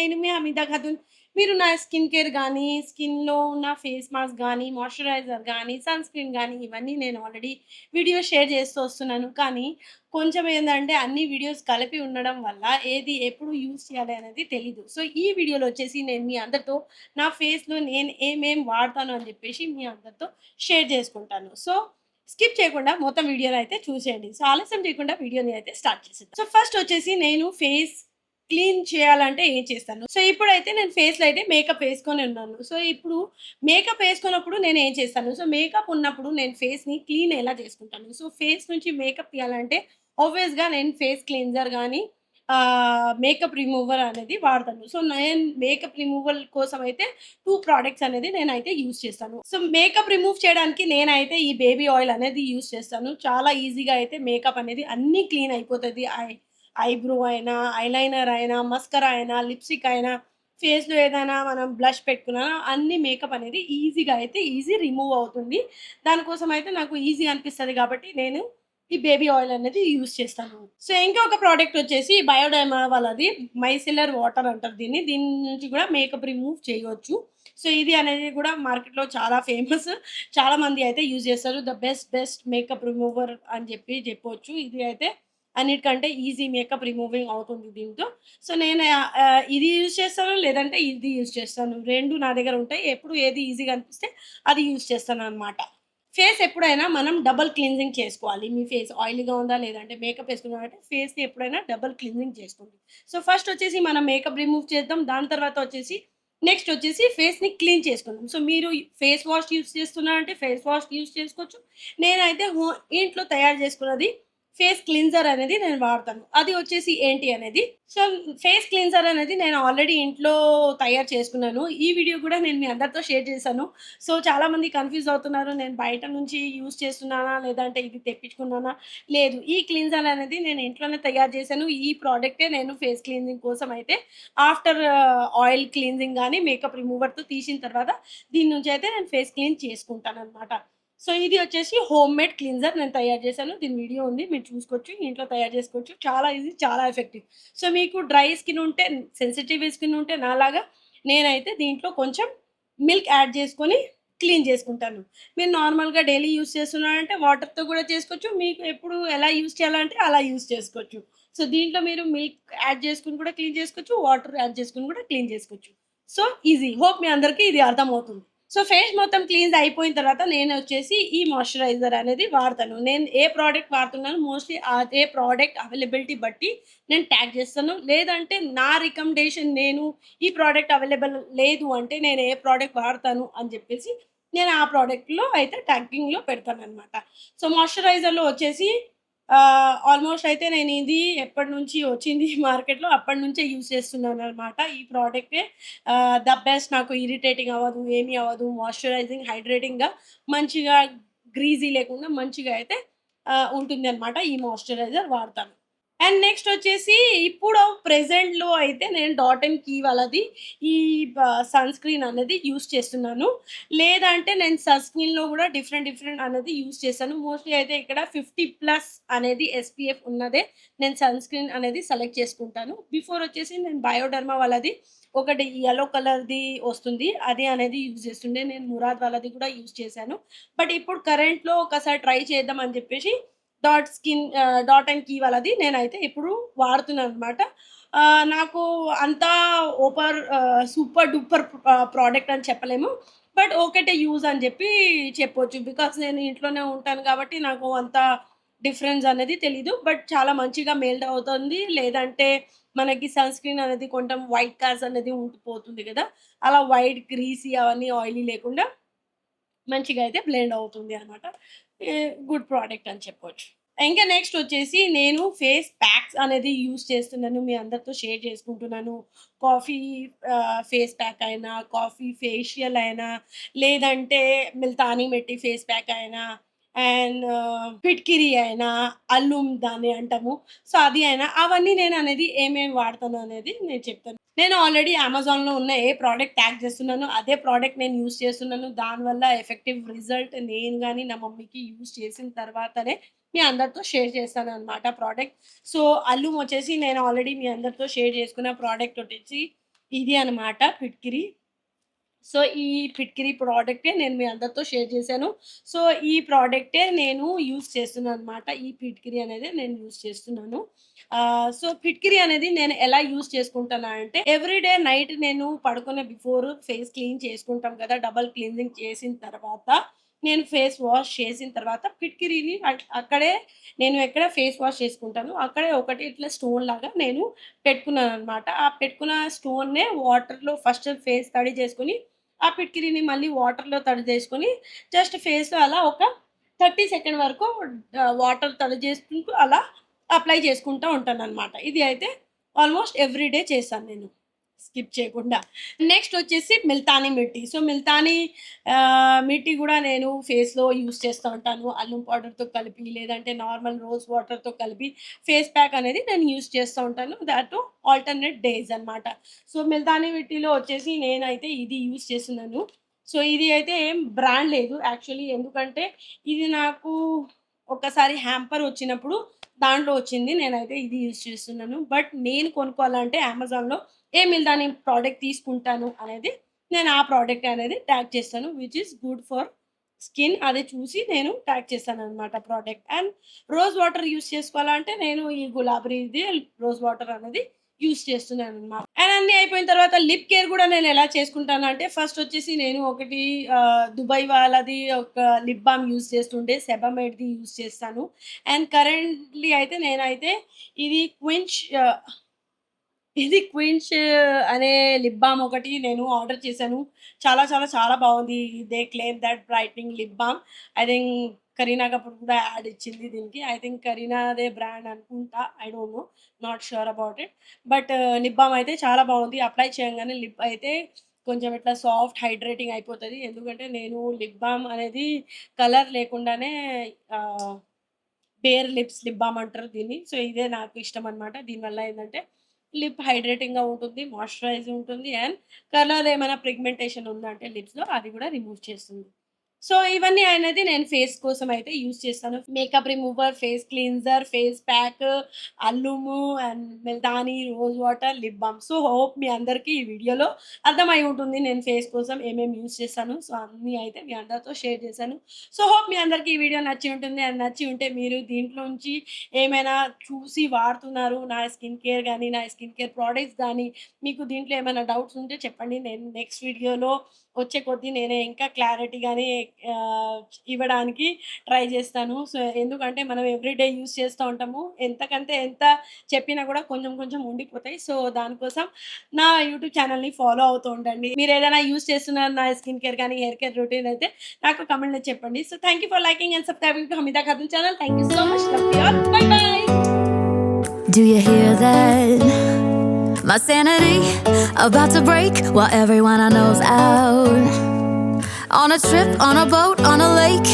నేను మీ హమీదా ఖాతున్. మీరు నా స్కిన్ కేర్ గానీ, స్కిన్‌లో ఉన్న ఫేస్ మాస్క్ గానీ, మాయిశ్చరైజర్ గానీ, సన్ స్క్రీన్ గానీ, ఇవన్నీ నేను ఆల్రెడీ వీడియోస్ షేర్ చేస్తూ వస్తున్నాను. కానీ కొంచెం ఏందంటే అన్ని వీడియోస్ కలిపి ఉండడం వల్ల ఏది ఎప్పుడు యూజ్ చేయాలి అనేది తెలీదు. సో, ఈ వీడియోలో వచ్చేసి నేను మీ అందరితో నా ఫేస్‌లో నేను ఏమేం వాడతాను అని చెప్పేసి మీ అందరితో షేర్ చేసుకుంటాను. సో, స్కిప్ చేయకుండా మొత్తం వీడియోనైతే చూసేయండి. సో, ఆలస్యం చేయకుండా వీడియోని అయితే స్టార్ట్ చేసేద్దాం. సో, ఫస్ట్ వచ్చేసి నేను ఫేస్ క్లీన్ చేయాలంటే ఏం చేస్తాను? సో, ఇప్పుడైతే నేను ఫేస్‌లో అయితే మేకప్ వేసుకొని ఉన్నాను. సో, ఇప్పుడు మేకప్ వేసుకున్నప్పుడు నేనేం చేస్తాను? సో, మేకప్ ఉన్నప్పుడు నేను ఫేస్‌ని క్లీన్ ఎలా చేసుకుంటాను? సో, ఫేస్ నుంచి మేకప్ తీయాలంటే ఆబ్వియస్‌గా నేను ఫేస్ క్లెన్జర్ గానీ, మేకప్ రిమూవర్ అనేది వాడతాను. సో, నేను మేకప్ రిమూవల్ కోసం అయితే 2 ప్రొడక్ట్స్ అనేది నేనైతే యూజ్ చేస్తాను. సో, మేకప్ రిమూవ్ చేయడానికి నేనైతే ఈ బేబీ ఆయిల్ అనేది యూజ్ చేస్తాను. చాలా ఈజీగా అయితే మేకప్ అనేది అన్నీ క్లీన్ అయిపోతది. ఐబ్రో అయినా, ఐలైనర్ అయినా, మస్కరా అయినా, లిప్‌స్టిక్ అయినా, ఫేస్‌లో ఏదైనా మనం బ్లష్ పెట్టుకున్నా అన్ని మేకప్ అనేది ఈజీగా అయితే రిమూవ్ అవుతుంది. దానికోసం అయితే నాకు ఈజీ అనిపిస్తది కాబట్టి నేను ఈ బేబీ ఆయిల్ అనేది యూజ్ చేస్తాను. సో, ఇంకొక ప్రొడక్ట్ వచ్చేసి బయోడర్మా వాళ్ళది మైసెలర్ వాటర్ అంటారు దీన్ని. దీని నుంచి కూడా మేకప్ రిమూవ్ చేయొచ్చు. సో, ఇది అనేది కూడా మార్కెట్‌లో చాలా ఫేమస్. చాలా మంది అయితే యూజ్ చేస్తారు. ద బెస్ట్ మేకప్ రిమూవర్ అని చెప్పొచ్చు. ఇది అయితే అన్నిటికంటే ఈజీ మేకప్ రిమూవింగ్ అవుతుంది దీంతో. సో, నేను ఇది యూజ్ చేస్తాను. లేదంటే ఇది యూజ్ చేస్తాను. 2 నా దగ్గర ఉంటాయి. ఎప్పుడు ఏది ఈజీగా అనిపిస్తే అది యూజ్ చేస్తాననమాట. ఫేస్ ఎప్పుడైనా మనం డబుల్ క్లీన్జింగ్ చేసుకోవాలి. మీ ఫేస్ ఆయిలీగా ఉందా? లేదంటే మేకప్ ఏసుకున్నారంటే ఫేస్‌ని ఎప్పుడైనా డబుల్ క్లీన్జింగ్ చేసుకోండి. సో, ఫస్ట్ వచ్చేసి మనం మేకప్ రిమూవ్ చేద్దాం. దాని తర్వాత వచ్చేసి నెక్స్ట్ వచ్చేసి ఫేస్‌ని క్లీన్ చేసుకుందాం. సో, మీరు ఫేస్ వాష్ యూజ్ చేస్తున్నారంటే ఫేస్ వాష్ యూజ్ చేసుకోవచ్చు. నేనైతే ఇంట్లో తయారు చేసుకున్నది ఫేస్ క్లీన్జర్ అనేది నేను వాడతాను. అది వచ్చేసి ఏంటి అనేది సో, ఫేస్ క్లీన్జర్ అనేది నేను ఆల్రెడీ ఇంట్లో తయారు చేసుకున్నాను. ఈ వీడియో కూడా నేను మీ అందరితో షేర్ చేశాను. సో, చాలామంది కన్‌ఫ్యూజ్ అవుతున్నారు. నేను బయట నుంచి యూజ్ చేస్తున్నానా? లేదంటే ఇది తెప్పించుకున్నానా? లేదు. ఈ క్లీన్జర్ అనేది నేను ఇంట్లోనే తయారు చేశాను. ఈ ప్రొడక్టే నేను ఫేస్ క్లీన్జింగ్ కోసం అయితే ఆఫ్టర్ ఆయిల్ క్లీన్జింగ్ గాని, మేకప్ రిమూవర్‌తో తీసిన తర్వాత దీని నుంచి అయితే నేను ఫేస్ క్లీన్ చేసుకుంటాననమాట. సో, ఇది వచ్చేసి హోమ్‌మేడ్ క్లీన్జర్ నేను తయారు చేశాను. దీని వీడియో ఉంది. మీరు చూసుకోవచ్చు. ఇంట్లో తయారు చేసుకోవచ్చు. చాలా ఈజీ, చాలా ఎఫెక్టివ్. సో, మీకు డ్రై స్కిన్ ఉంటే, సెన్సిటివ్ స్కిన్ ఉంటే నాలాగా నేనైతే దీంట్లో కొంచెం మిల్క్ యాడ్ చేసుకొని క్లీన్ చేసుకుంటాను. మీరు నార్మల్‌గా డైలీ యూజ్ చేస్తున్నారంటే వాటర్‌తో కూడా చేసుకోవచ్చు. మీకు ఎప్పుడు ఎలా యూజ్ చేయాలంటే అలా యూజ్ చేసుకోవచ్చు. సో, దీంట్లో మీరు మిల్క్ యాడ్ చేసుకొని కూడా క్లీన్ చేసుకోవచ్చు. వాటర్ యాడ్ చేసుకొని కూడా క్లీన్ చేసుకోవచ్చు. So, easy. హోప్ మీ అందరికీ ఇది అర్థమవుతుంది. సో, ఫేస్ మొత్తం క్లీన్స్ అయిపోయిన తర్వాత నేనొచ్చేసి ఈ మాయిశ్చరైజర్ అనేది వాడతాను. నేను ఏ ప్రొడక్ట్ వాడుతున్నానో మోస్ట్‌లీ అదే ప్రొడక్ట్ అవైలబిలిటీ బట్టి నేను ట్యాగ్ చేస్తాను. లేదంటే నా రికమెండేషన్ నేను ఈ ప్రొడక్ట్ అవైలబుల్ లేదు అంటే నేను ఏ ప్రొడక్ట్ వాడతాను అని చెప్పేసి నేను ఆ ప్రొడక్ట్‌లో అయితే ట్యాగింగ్‌లో పెడతాననమాట. సో, మాయిశ్చరైజర్‌లో వచ్చేసి ఆల్మోస్ట్ అయితే నేను ఇది ఎప్పటినుంచి వచ్చింది మార్కెట్‌లో అప్పటినుంచే యూజ్ చేస్తున్నాననమాట. ఈ ప్రొడక్టే ద బెస్ట్ నాకు ఇరిటేటింగ్ అవ్వదు. ఏమి అవ్వదు. మాయిశ్చరైజింగ్, హైడ్రేటింగ్‌గా మంచిగా గ్రీజీ లేకుండా మంచిగా అయితే ఉంటుందనమాట. ఈ మాయిశ్చరైజర్ వాడతాను. అండ్ నెక్స్ట్ వచ్చేసి ఇప్పుడు ప్రెజెంట్‌లో అయితే నేను డాట్ అండ్ కీ వాళ్ళది ఈ సన్ స్క్రీన్ అనేది యూజ్ చేస్తున్నాను. లేదంటే నేను సన్ స్క్రీన్‌లో గూడా డిఫరెంట్ అనేది యూజ్ చేశాను. మోస్ట్‌లీ అయితే ఇక్కడ 50+ అనేది ఎస్‌పీఎఫ్ ఉన్నదే నేను సన్ స్క్రీన్ అనేది సెలెక్ట్ చేసుకుంటాను. బిఫోర్ వచ్చేసి నేను బయోడర్మా వాళ్ళది ఒకటి యెల్లో కలర్‌ది వస్తుంది. అది అనేది యూజ్ చేస్తుండే. నేను మురాద్ వాళ్ళది కూడా యూజ్ చేశాను. బట్ ఇప్పుడు కరెంట్‌లో ఒకసారి ట్రై చేద్దాం అని చెప్పేసి డాట్ అండ్ కీ వాళ్ళది నేనైతే ఇప్పుడు వాడుతున్నాననమాట. నాకు అంతా సూపర్ డూపర్ ప్రొడక్ట్ అని చెప్పలేము. బట్ ఒకటే యూజ్ అని చెప్పొచ్చు. బికాజ్ నేను ఇంట్లోనే ఉంటాను కాబట్టి నాకు అంత డిఫరెన్స్ అనేది తెలీదు. బట్ చాలా మంచిగా మెల్ట్ అవుతుంది. లేదంటే మనకి సన్ స్క్రీన్ అనేది కొంచెం వైట్ కాస్ట్ అనేది ఉండిపోతుంది గదా! అలా వైట్, గ్రీసీ అవన్నీ ఆయిలీ లేకుండా మంచిగా అయితే బ్లెండ్ అవుతుంది అనమాట. గుడ్ ప్రొడక్ట్ అని చెప్పొచ్చు. ఇంకా నెక్స్ట్ వచ్చేసి నేను ఫేస్ ప్యాక్స్ అనేది యూజ్ చేస్తున్నాను. మీ అందరితో షేర్ చేసుకుంటున్నాను. కాఫీ ఫేస్ ప్యాక్ అయినా, కాఫీ ఫేషియల్ అయినా, లేదంటే ముల్తానీ మిట్టి ఫేస్ ప్యాక్ అయినా, అండ్ ఫిట్కిరి అయినా, అల్లుం దాన్ని అంటాము. సో, అది అయినా అవన్నీ నేననేది ఏమేమి వాడతాను అనేది నేను చెప్తాను. నేను ఆల్రెడీ అమెజాన్‌లో ఉన్న ఏ ప్రొడక్ట్ ట్యాగ్ చేస్తున్నానో అదే ప్రొడక్ట్ నేను యూజ్ చేస్తున్నాను. దానివల్ల ఎఫెక్టివ్ రిజల్ట్ నేను గాని, నా మమ్మీకి యూజ్ చేసిన తర్వాతనే మీ అందరితో షేర్ చేస్తాననమాట ప్రొడక్ట్. సో, అల్లుం వచ్చేసి నేను ఆల్రెడీ మీ అందరితో షేర్ చేసుకున్న ప్రొడక్ట్ వచ్చేసి ఇది అన్నమాట ఫిట్కిరి. సో, ఈ ఫిట్కిరి ప్రోడక్టే నేను మీ అందరితో షేర్ చేశాను. సో, ఈ ప్రోడక్టే నేను యూజ్ చేస్తున్నాననమాట. ఈ ఫిట్కిరి అనేది నేను యూజ్ చేస్తున్నాను. సో, ఫిట్కిరి అనేది నేను ఎలా యూజ్ చేసుకుంటానా అంటే, ఎవ్రీ డే నైట్ నేను పడుకునే బిఫోర్ ఫేస్ క్లీన్ చేసుకుంటాం కదా! డబుల్ క్లీన్జింగ్ చేసిన తర్వాత, నేను ఫేస్ వాష్ చేసిన తర్వాత ఫిట్కిరిని అక్కడే నేను ఎక్కడ ఫేస్ వాష్ చేసుకుంటానో, అక్కడే ఒకటి ఇట్లా స్టోన్‌లాగా నేను పెట్టుకున్నాననమాట. ఆ పెట్టుకున్న స్టోన్‌నే వాటర్‌లో ఫస్ట్ ఫేస్ తడి చేసుకొని, ఆ పిట్కిరిని మళ్ళీ వాటర్‌లో తడి చేసుకొని, జస్ట్ ఫేస్‌లో అలా ఒక 30 సెకండ్ వరకు వాటర్ తడి చేసుకుంటూ అలా అప్లై చేసుకుంటా ఉంటాననమాట. ఇది అయితే ఆల్మోస్ట్ ఎవ్రీ డే చేశాను నేను. స్కిప్ చేయకుండా. నెక్స్ట్ వచ్చేసి మిల్తానీ మిట్టి. సో, మిల్తానీ మిట్టి గూడా నేను ఫేస్‌లో యూజ్ చేస్తూ ఉంటాను. అల్లం పౌడర్‌తో కలిపి, లేదంటే నార్మల్ రోజ్ వాటర్‌తో కలిపి ఫేస్ ప్యాక్ అనేది నేను యూజ్ చేస్తూ ఉంటాను. దట్ టు ఆల్టర్‌నేట్ డేస్ అన్నమాట. సో, మిల్తానీ మిట్టిలో వచ్చేసి నేనైతే ఇది యూజ్ చేస్తున్నాను. సో, ఇది అయితే ఏం బ్రాండ్ లేదు యాక్చువల్లీ. ఎందుకంటే ఇది నాకు ఒకసారి హ్యాంపర్ వచ్చినప్పుడు దాంట్లో వచ్చింది. నేనైతే ఇది యూజ్ చేస్తున్నాను. బట్ నేను కొనుక్కోవాలంటే అమెజాన్‌లో ఏ మిల్దాని ప్రోడక్ట్ తీసుకుంటాను అనేది నేను ఆ ప్రోడక్ట్ అనేది ట్యాగ్ చేస్తాను. Which is good for skin. అది చూసి నేను ట్యాగ్ చేశాననమాట product. And rose water use చేసుకోవాలంటే నేను ఈ గులాబ్రీది రోజ్ వాటర్ అనేది యూజ్ చేస్తున్నాననమాట. అండ్ అన్నీ అయిపోయిన తర్వాత లిప్ కేర్ కూడా నేను ఎలా చేసుకుంటానంటే, ఫస్ట్ వచ్చేసి నేను ఒకటి దుబాయ్ వాళ్ళది ఒక లిప్ బామ్ యూజ్ చేస్తుండే సెబామెడ్‌ది యూజ్ చేస్తాను. అండ్ కరెంట్‌లీ అయితే నేనైతే ఇది క్వించ్ అనే లిప్ బామ్ ఒకటి నేను ఆర్డర్ చేశాను. చాలా చాలా చాలా బావుంది. They claim that brightening lip balm. I think Kareena Kapoor కూడా యాడ్ ఇచ్చింది దీనికి. ఐ థింక్ కరీనాదే బ్రాండ్ అనుకుంటా. I don't know. Not sure about it. But lip balm అయితే చాలా బావుంది. అప్లై చేయంగానే లిప్ అయితే కొంచెం ఇట్లా సాఫ్ట్ హైడ్రేటింగ్ అయిపోతది. ఎందుకంటే నేను లిప్ బామ్ అనేది కలర్ లేకుండానే ఆహ్, బేర్ లిప్స్ లిప్ బామ్ అంటారు దీన్ని. సో, ఇదే నాకు ఇష్టమనమాట. దీనివల్ల ఏందంటే లిప్ హైడ్రేటింగ్‌గా ఉంటుంది. మాయిశ్చరైజ్ ఉంటుంది. అండ్ కలర్ ఏమైనా పిగ్మెంటేషన్ ఉందంటే లిప్స్‌లో అది కూడా రిమూవ్ చేస్తుంది. సో, ఇవన్నీ అనేది నేను ఫేస్ కోసం అయితే యూజ్ చేస్తాను. Makeup remover, face cleanser, face pack, alum and Multani, rose water, lip balm. So, hope మీ అందరికీ ఈ వీడియోలో అర్థమై ఉంటుంది నేను ఫేస్ కోసం ఏమేమి యూజ్ చేస్తాను. సో, అన్నీ అయితే మీ అందరితో షేర్ చేశాను. సో, హోప్ మీ అందరికీ ఈ వీడియో నచ్చి ఉంటుంది. అండ్ నచ్చి ఉంటే మీరు దీంట్లోంచి ఏమైనా చూసి వాడుతున్నారు. నా స్కిన్ కేర్ గాని, నా స్కిన్ కేర్ ప్రొడక్ట్స్ గాని, మీకు దీంట్లో ఏమైనా డౌట్స్ ఉంటే చెప్పండి. నేను నెక్స్ట్ వీడియోలో వచ్చే కొద్దీ నేనే ఇంకా క్లారిటీ గాని ఆహ్, ఇవ్వడానికి ట్రై చేస్తాను. సో, ఎందుకంటే మనం ఎవ్రీ డే యూజ్ చేస్తూ ఉంటాము. ఎంతకంటే ఎంత చెప్పినా కూడా కొంచెం కొంచెం ఉండిపోతాయి. సో, దానికోసం నా యూట్యూబ్ ఛానెల్‌ని ఫాలో అవుతూ ఉండండి. మీరేదైనా యూజ్ చేస్తున్నారు నా స్కిన్ కేర్ గాని, హెయిర్ కేర్ రొటీన్ అయితే నాకు కామెంట్‌లో చెప్పండి. So, thank you for liking and subscribing to Hamida Khatun channel. Thank you so much. Love you all. By by. Do you hear that? My sanity about to break while everyone I know's out. On a trip, on a boat, on a lake.